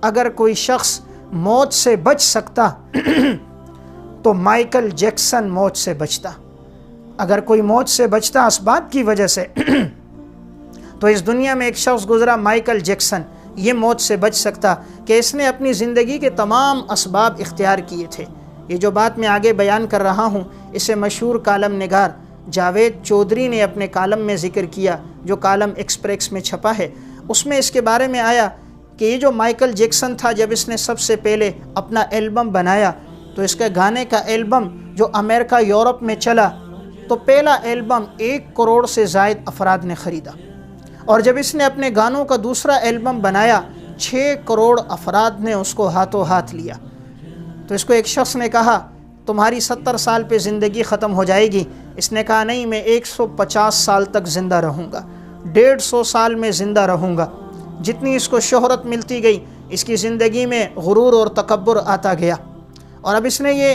اگر کوئی شخص موت سے بچ سکتا تو مائیکل جیکسن موت سے بچتا. اگر کوئی موت سے بچتا اسباب کی وجہ سے تو اس دنیا میں ایک شخص گزرا مائیکل جیکسن، یہ موت سے بچ سکتا کہ اس نے اپنی زندگی کے تمام اسباب اختیار کیے تھے. یہ جو بات میں آگے بیان کر رہا ہوں اسے مشہور کالم نگار جاوید چودھری نے اپنے کالم میں ذکر کیا، جو کالم ایکسپریس میں چھپا ہے. اس میں اس کے بارے میں آیا کہ یہ جو مائیکل جیکسن تھا، جب اس نے سب سے پہلے اپنا البم بنایا تو اس کے گانے کا البم جو امریکہ یورپ میں چلا تو پہلا البم 1 کروڑ سے زائد افراد نے خریدا، اور جب اس نے اپنے گانوں کا دوسرا البم بنایا 6 کروڑ افراد نے اس کو ہاتھوں ہاتھ لیا. تو اس کو ایک شخص نے کہا تمہاری 70 سال پہ زندگی ختم ہو جائے گی. اس نے کہا نہیں، میں 150 سال تک زندہ رہوں گا، 150 سال میں زندہ رہوں گا. جتنی اس کو شہرت ملتی گئی اس کی زندگی میں غرور اور تکبر آتا گیا، اور اب اس نے یہ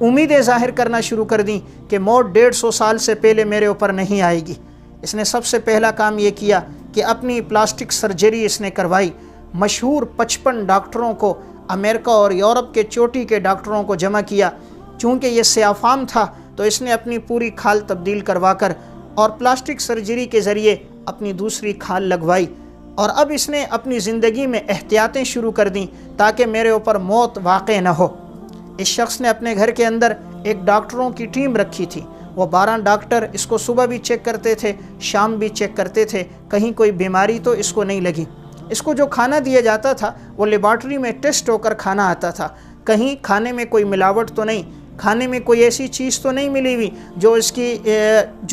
امیدیں ظاہر کرنا شروع کر دیں کہ موت 150 سال سے پہلے میرے اوپر نہیں آئے گی. اس نے سب سے پہلا کام یہ کیا کہ اپنی پلاسٹک سرجری اس نے کروائی. مشہور 55 ڈاکٹروں کو، امریکہ اور یورپ کے چوٹی کے ڈاکٹروں کو جمع کیا. چونکہ یہ سیافام تھا تو اس نے اپنی پوری کھال تبدیل کروا کر اور پلاسٹک سرجری کے ذریعے اپنی دوسری کھال لگوائی، اور اب اس نے اپنی زندگی میں احتیاطیں شروع کر دیں تاکہ میرے اوپر موت واقع نہ ہو. اس شخص نے اپنے گھر کے اندر ایک ڈاکٹروں کی ٹیم رکھی تھی. وہ 12 ڈاکٹر اس کو صبح بھی چیک کرتے تھے، شام بھی چیک کرتے تھے، کہیں کوئی بیماری تو اس کو نہیں لگی. اس کو جو کھانا دیا جاتا تھا وہ لیبارٹری میں ٹیسٹ ہو کر کھانا آتا تھا. کہیں کھانے میں کوئی ملاوٹ تو نہیں، کھانے میں کوئی ایسی چیز تو نہیں ملی ہوئی جو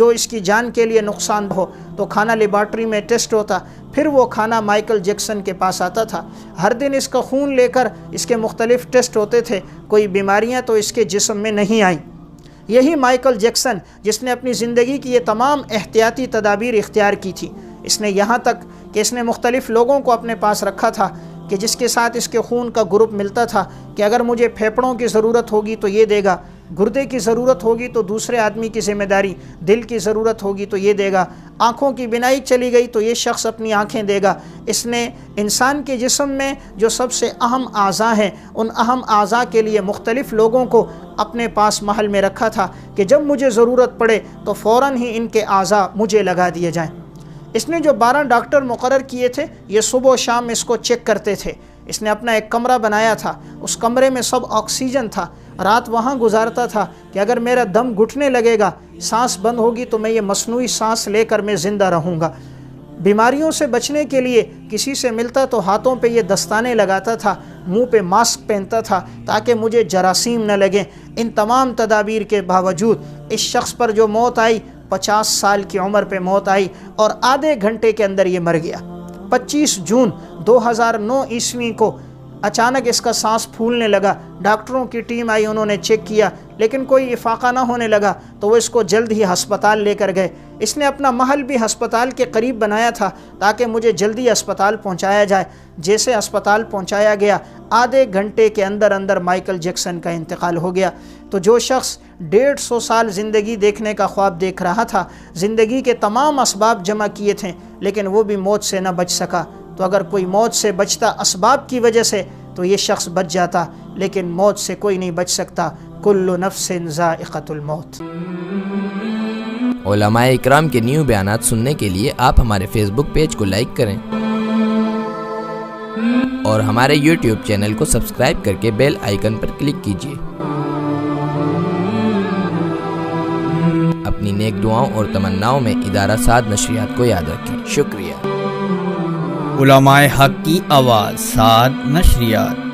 اس کی جان کے لیے نقصان ہو. تو کھانا لیبارٹری میں ٹیسٹ ہوتا، پھر وہ کھانا مائیکل جیکسن کے پاس آتا تھا. ہر دن اس کا خون لے کر اس کے مختلف ٹیسٹ ہوتے تھے، کوئی بیماریاں تو اس کے جسم میں نہیں آئیں. یہی مائیکل جیکسن جس نے اپنی زندگی کی یہ تمام احتیاطی تدابیر اختیار کی تھی. اس نے یہاں تک کہ اس نے مختلف لوگوں کو اپنے پاس رکھا تھا کہ جس کے ساتھ اس کے خون کا گروپ ملتا تھا کہ اگر مجھے پھیپھڑوں کی ضرورت ہوگی تو یہ دے گا، گردے کی ضرورت ہوگی تو دوسرے آدمی کی ذمہ داری، دل کی ضرورت ہوگی تو یہ دے گا، آنکھوں کی بینائی چلی گئی تو یہ شخص اپنی آنکھیں دے گا. اس نے انسان کے جسم میں جو سب سے اہم اعضاء ہیں ان اہم اعضاء کے لیے مختلف لوگوں کو اپنے پاس محل میں رکھا تھا کہ جب مجھے ضرورت پڑے تو فوراً ہی ان کے اعضاء مجھے لگا دیے جائیں. اس نے جو 12 ڈاکٹر مقرر کیے تھے یہ صبح و شام اس کو چیک کرتے تھے. اس نے اپنا ایک کمرہ بنایا تھا، اس کمرے میں سب آکسیجن تھا. رات وہاں گزارتا تھا کہ اگر میرا دم گھٹنے لگے گا، سانس بند ہوگی تو میں یہ مصنوعی سانس لے کر میں زندہ رہوں گا. بیماریوں سے بچنے کے لیے کسی سے ملتا تو ہاتھوں پہ یہ دستانے لگاتا تھا، منہ پہ ماسک پہنتا تھا تاکہ مجھے جراثیم نہ لگیں. ان تمام تدابیر کے باوجود اس شخص پر جو موت آئی 50 سال کی عمر پہ موت آئی اور آدھے گھنٹے کے اندر یہ مر گیا. 25 جون 2009 عیسوی کو اچانک اس کا سانس پھولنے لگا. ڈاکٹروں کی ٹیم آئی، انہوں نے چیک کیا لیکن کوئی افاقہ نہ ہونے لگا تو وہ اس کو جلد ہی ہسپتال لے کر گئے. اس نے اپنا محل بھی ہسپتال کے قریب بنایا تھا تاکہ مجھے جلدی اسپتال پہنچایا جائے. جیسے اسپتال پہنچایا گیا آدھے گھنٹے کے اندر اندر مائیکل جیکسن کا انتقال ہو گیا. تو جو شخص 150 سال زندگی دیکھنے کا خواب دیکھ رہا تھا، زندگی کے تمام اسباب جمع کیے تھے لیکن وہ بھی موت سے نہ بچ سکا. تو اگر کوئی موت سے بچتا اسباب کی وجہ سے تو یہ شخص بچ جاتا، لیکن موت سے کوئی نہیں بچ سکتا. کل نفس ذائقۃ الموت. علماء اکرام کے نیو بیانات سننے کے لیے آپ ہمارے فیس بک پیج کو لائک کریں اور ہمارے یوٹیوب چینل کو سبسکرائب کر کے بیل آئیکن پر کلک کیجیے. اپنی نیک دعاؤں اور تمناؤں میں ادارہ سعد نشریات کو یاد رکھیں. شکریہ. علماء حق کی آواز، سعد نشریات.